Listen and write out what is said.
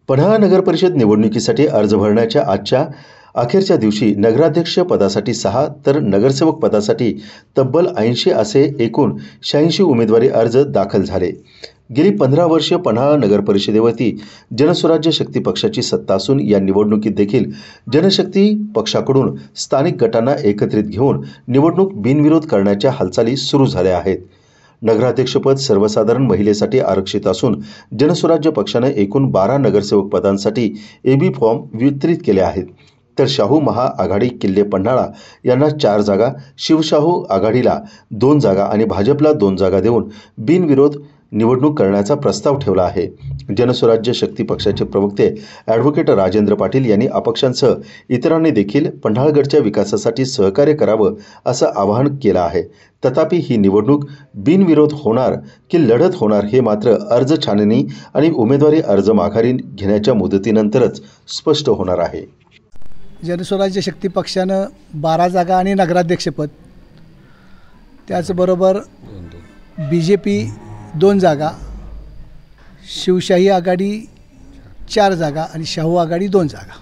पन्हाळा नगर परिषद निवडणुकीसाठी अर्ज भरण्याच्या आजच्या अखेरच्या दिवशी नगराध्यक्ष पदासाठी 6 तर नगरसेवक पदासाठी तब्बल 80 असे एकूण 86 उमेदवारी अर्ज दाखल झाले। गेली 15 वर्षे पन्हाळा नगर परिषदेवरती जनसुराज्य शक्ती पक्षाची सत्ता असून या निवडणुकीत देखील जनशक्ती पक्षाकडून स्थानिक गटांना एकत्रित घेऊन निवडणूक बिनविरोध करण्याच्या हालचाली सुरू झाल्या आहेत। नगराध्यक्षपद सर्वसाधारण महिलेसाठी आरक्षित असून जनसुराज्य पक्षाने एकूण 12 नगरसेवक पदांसाठी एबी फॉर्म वितरित केले आहेत। तर शाहू महाआघाडी किल्ले पन्हाळा यांना 4 जागा, शिवशाहू आघाडीला 2 जागा आणि भाजपला 2 जागा देऊन बिनविरोध निवडणूक करण्याचा प्रस्ताव ठेवला आहे। जनसुराज्य शक्ती पक्षाचे प्रवक्ते ॲडव्होकेट राजेंद्र पाटील यांनी अपक्षांसह इतरांनी देखील पन्हाळगडच्या विकासासाठी सहकार्य करावं असं आवाहन केलं आहे। तथापि ही निवडणूक बिनविरोध होणार की लढत होणार हे मात्र अर्ज छाननी आणि उमेदवारी अर्ज माघारी घेण्याच्या मुदतीनंतरच स्पष्ट होणार आहे। जनसुराज्य शक्ती पक्षानं 12 जागा आणि नगराध्यक्षपद, त्याचबरोबर BJP 2 जागा, शिवशाही आघाडी 4 जागा आणि शाहू आघाडी 2 जागा